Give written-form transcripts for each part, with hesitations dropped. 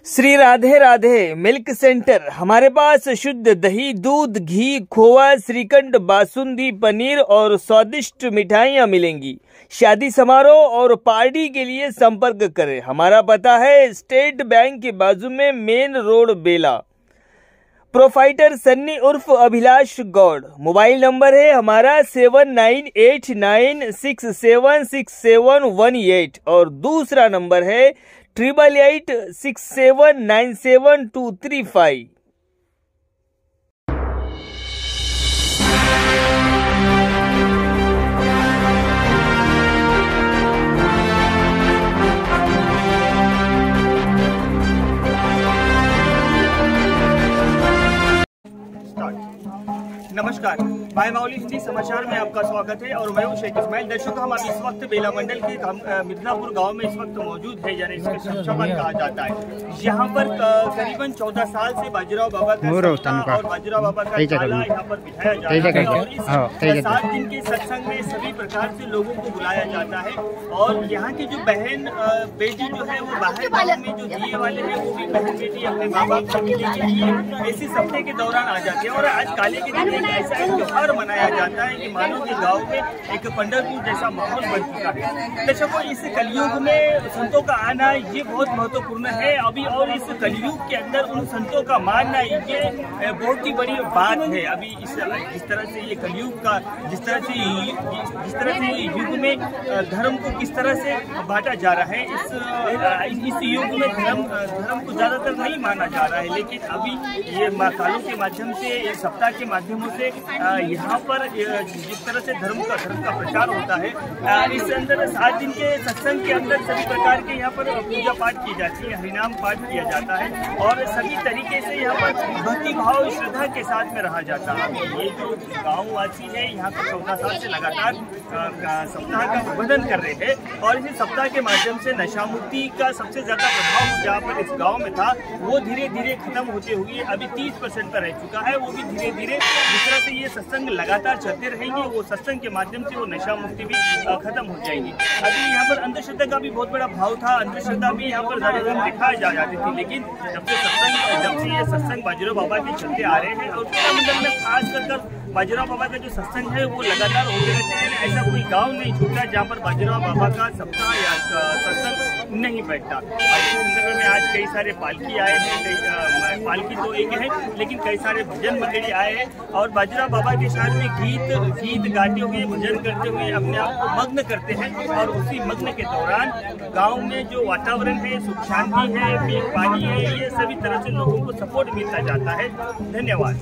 Shri Radhe Radhe milk centre. हमारे पास शुद्ध दही, दूध, घी, खोवा, श्रीखंड, बासुंदी, पनीर और स्वादिष्ट मिठाइयाँ मिलेंगी। शादी समारोह और पार्टी के लिए संपर्क करें। हमारा पता है स्टेट बैंक के बाजू में, मेन रोड, बेला। प्रोफाइटर सन्नी उर्फ अभिलाष गौड़। मोबाइल नंबर है हमारा 7989676718 और दूसरा नंबर है 8886797235। नमस्कार, भाई माउली हिंदी समाचार में आपका स्वागत है और मैं हूं शेख इस्माइल। दर्शकों, हम अभी इस वक्त बेला मंडल के मिर्जापुर गांव में इस वक्त मौजूद है, यानी इसको शमशाबाद कहा जाता है। यहाँ पर करीबन 14 साल से बाजीराव बाबा का और बाजीराव बाबा का ताला यहाँ पर बिठाया जाता है और इस 7 दिन के सत्संग में सभी प्रकार से लोगों को बुलाया जाता है। और यहाँ की जो बहन बेटी जो है वो बाहर गाँव में जो दिए वाले हैं, वो भी बहन बेटी अपने माँ बाप से मिलने के लिए इसी सप्ताह के दौरान आ जाते हैं। और आज काले के दिन ऐसा एक त्योहार मनाया जाता है कि मानो के गांव में एक पंढरपुर जैसा माहौल बन चुका है। दर्शकों, इस कलयुग में संतों का आना ये बहुत महत्वपूर्ण है अभी, और इस कलयुग के अंदर उन संतों का मानना ये बहुत ही बड़ी बात है। अभी जिस तरह से ये कलयुग का जिस तरह से युग में धर्म को किस तरह से बांटा जा रहा है, इस युग में धर्म को ज्यादातर नहीं माना जा रहा है। लेकिन अभी ये कालों के माध्यम से, सप्ताह के माध्यमों से यहाँ पर जिस तरह से धर्म का प्रचार होता है, इस अंदर 7 दिन के सत्संग के अंदर सभी प्रकार के यहाँ पर पूजा पाठ की जाती है, हरिनाम पाठ किया जाता है और सभी तरीके से यहाँ पर भक्ति भाव श्रद्धा के साथ में रहा जाता है। ये जो गाँववासी है यहाँ पर 14 साल से लगातार सप्ताह का उद्बोधन कर रहे हैं और इसी सप्ताह के माध्यम से नशा मुक्ति का सबसे ज्यादा प्रभाव जहाँ पर इस गाँव में था वो धीरे धीरे खत्म होते हुए अभी 30% पर रह चुका है। वो भी धीरे धीरे जिस तरह से ये सत्संग लगातार चलते रहेंगे, वो सत्संग के माध्यम से वो नशा मुक्ति भी खत्म हो जाएगी। अभी यहाँ पर अंधश्रद्धा का भी बहुत बड़ा भाव था, अंधश्रद्धा भी यहाँ पर ज्यादातर दिखाई जा जाती थी। लेकिन जब से ये सत्संग बाजीराव बाबा के चलते आ रहे हैं और मंडल में खास कर बाजीराव बाबा का जो सत्संग है वो लगातार होते रहते हैं। ऐसा कोई गांव नहीं छूटा जहाँ पर बाजीराव बाबा का सप्ताह या सत्संग नहीं बैठता। इस संदर्भ में आज कई सारे पालकी आए हैं, पालकी तो एक है लेकिन कई सारे भजन मंडली आए हैं और बाजीराव बाबा के साथ में गीत गाते हुए, भजन करते हुए अपने आप को मग्न करते हैं। और उसी मग्न के दौरान गाँव में जो वातावरण है, सुख शांति है, पानी है, ये सभी तरह से लोगों को सपोर्ट मिलता जाता है। धन्यवाद।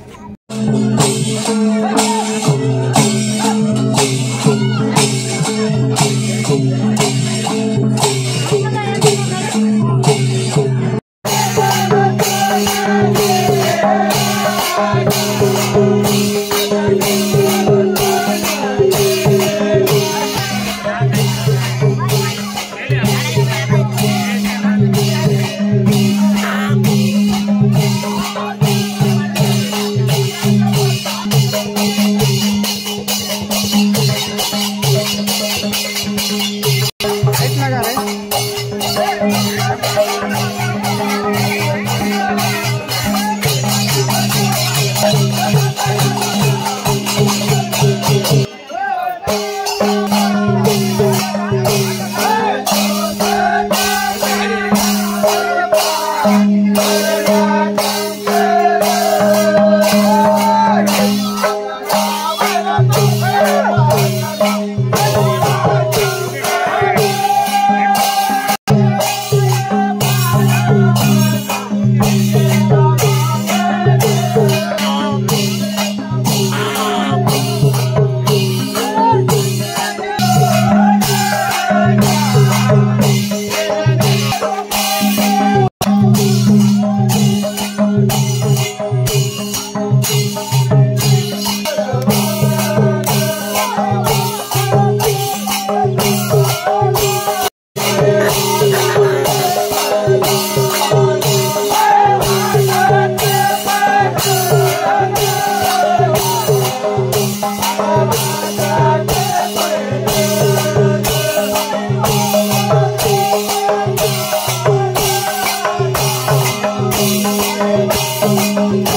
तुकामने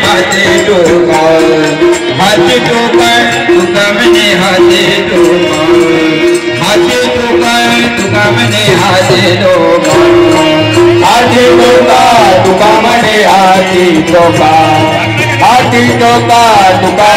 हाथे टोका हाथ टोका तुकामने हाथे टोका हाथ टोका तुकामने हाथे टोका हाथी टोका तुकामने हाथी टोका हाथी टोका तुका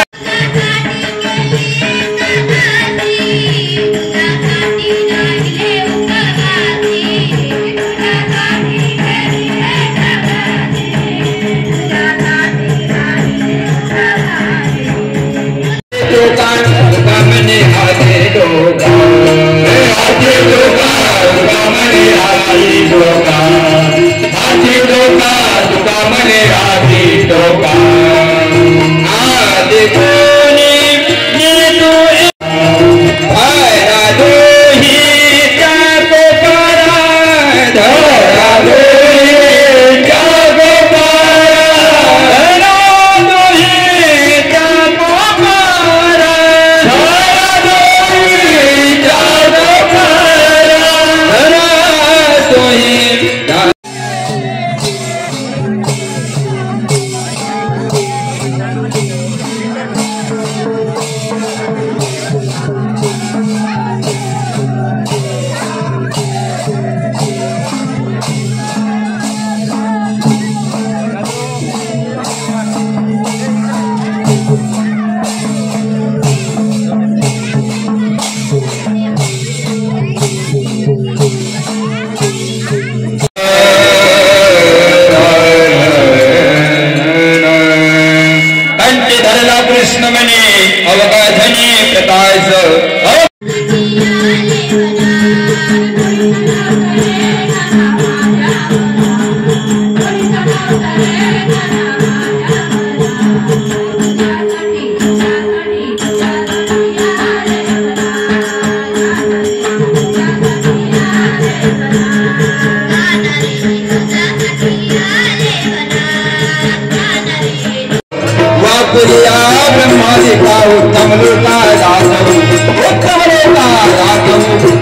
तुकामने हाथे टोका हाथी टोका तुकामने हाथी टोका हाथी टोका तुकामने हाथी टोका आदि कोणी ने तो धरा दोही जागो पारा धरा दोही जागो पारा धरा दोही जागो पारा धरा दोही जागो पारा धरा दोही कृष्णमणि अवगाधने प्रकाश ब्रह्मादिका उत्तम लोका दासौ उत्तम लोका दासौ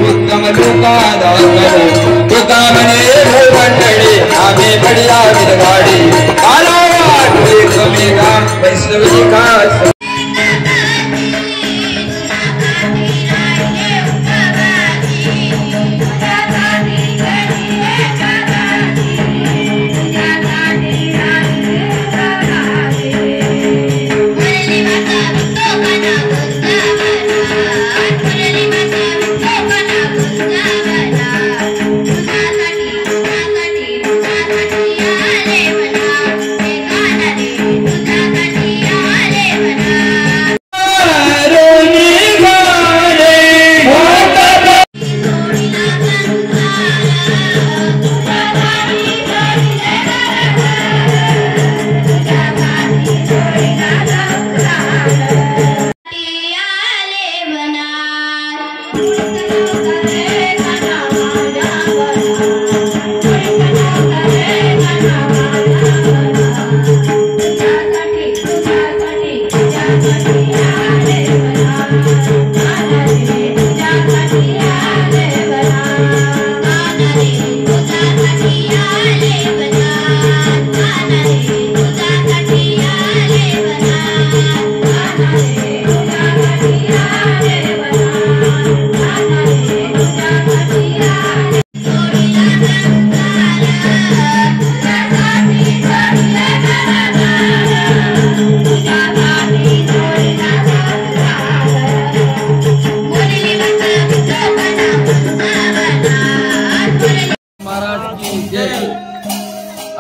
उत्तम लोका दासौ तुकामने भूमंडळे आम्ही बढिया विदवाडी कालावाट एकमेका वैष्णवी का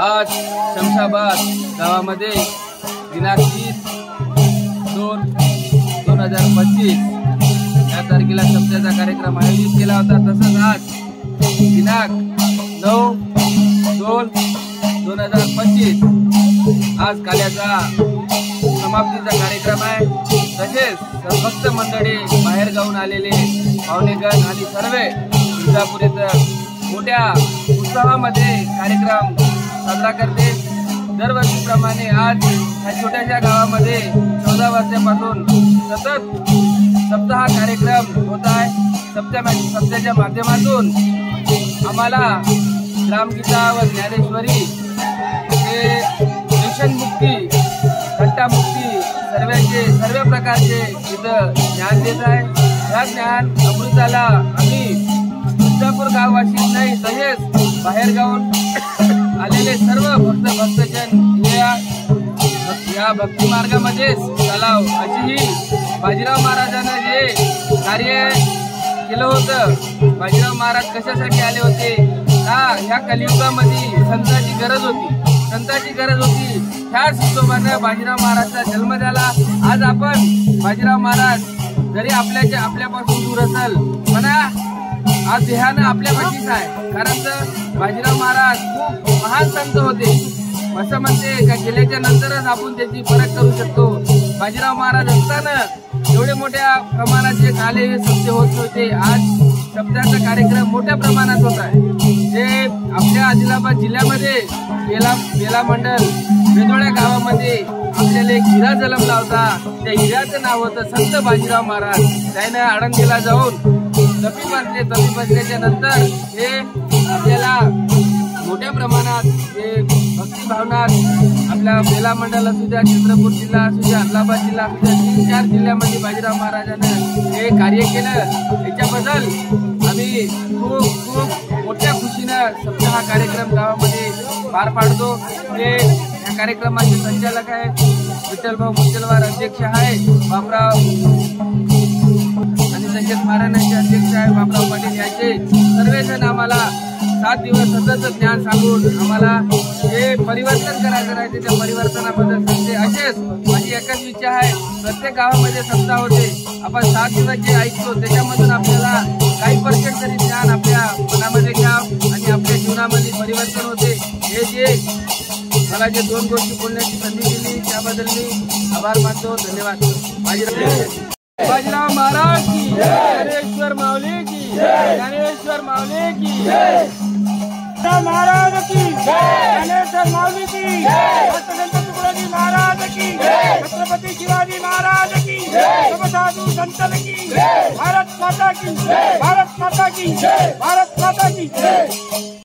आज शमशाबाद गावामध्ये दिनांक 30/2/2025 या तारखेला सप्त्याचा कार्यक्रम आयोजित केला होता। तसंच आज दिनांक 9/2/2025 आज काल्याचा समाप्तीचा कार्यक्रम आहे। तसेच भक्त मंडळी बाहेर गावून आलेले पाहुणेगण आणि सर्व विजापूर इथं मोठ्या उत्सवामध्ये कार्यक्रम साजरा करते। दरवर्षीप्रमाणे आज या छोट्याशा गावामध्ये 14 वर्षापासून सतत सप्ताह कार्यक्रम होत आहे। सप्त्याच्या माध्यमातून आम्हाला ग्रामगीता व ज्ञानेश्वरी हे व्यसनमुक्ती, घंटामुक्ती सर्व प्रकारचे इथं ज्ञान देत आहे। या ज्ञान अमृताला आम्ही मिर्जापूर गाववासी नाही तसेच बाहेर गावून आलेले सर्व भक्तजन या भक्ती मार्गामध्येच चालाव अशी ही बाजीराव महाराजांना जे कार्य केलं होतं। बाजीराव महाराज कशासाठी आले होते? ह्या कलियुगामध्ये संतांची गरज होती। ह्याच हिशोबाने बाजीराव महाराजचा जन्म झाला। आज आपण बाजीराव महाराज जरी आपल्यापासून दूर असेल म्हणा आज देहानं आपल्या पाठीच आहे, कारण बाजीराव महाराज खूप महान संत होते। असं म्हणते का गेल्याच्या नंतरच आपण त्याची फरक करू शकतो। बाजीराव महाराज असताना एवढे मोठ्या प्रमाणात जे काले हे सत्य होत होते। आज शब्दाचा कार्यक्रम मोठ्या प्रमाणात होत आहे। जे आपल्या आदिलाबाद जिल्ह्यामध्ये बेला मंडल वेदोळ्या गावामध्ये आपल्याला एक हिरा जन्मला होता। त्या हिऱ्याचं नाव होतं संत बाजीराव महाराज। त्याने आळंदीला जाऊन तपी बसल्याच्या नंतर हे आपल्याला मोठ्या प्रमाणात हे भक्ती भावनात आपल्या बेला मंडल असू द्या, चंद्रपूर जिल्हा असू द्या, आदिलाबाद जिल्हा असू द्या, 3-4 जिल्ह्यामध्ये बाजीराव महाराजांनी हे कार्य केलं। याच्याबद्दल आम्ही खूप मोठ्या खुशीनं सप्ताह कार्यक्रम गावामध्ये पार पाडतो। ते या कार्यक्रमाचे संचालक आहे विठ्ठलभाऊ मुचलवार, अध्यक्ष आहे बापराव आणि संकेत महाराजांचे अध्यक्ष आहे बापराव पाटील। याचे सर्वजण आम्हाला 7 दिवस सतत ज्ञान सांगून आम्हाला हे परिवर्तन करायचं आहे। त्या परिवर्तनाबद्दल सांगते। असेच माझी एकच इच्छा आहे, प्रत्येक गावामध्ये सप्ताह होते। आपण 7 दिवस जे ऐकतो त्याच्यामधून आपल्याला काही % तरी ज्ञान आपल्या मनामध्ये घ्यावं आणि आपल्या जीवनामध्ये परिवर्तन होते। हे जे मला जे 2 गोष्टी बोलण्याची संधी दिली त्याबद्दल मी आभार मानतो। धन्यवाद। बाजीराव महाराज की ज्ञानेश्वर माऊली की ज्ञानेश्वर माऊली की महाराज की ज्ञानेश्वर माऊली की संत तुकडोजी महाराज की छत्रपति शिवाजी महाराज की सब साधु संतन की भारत माता की भारत माता की भारत माता की।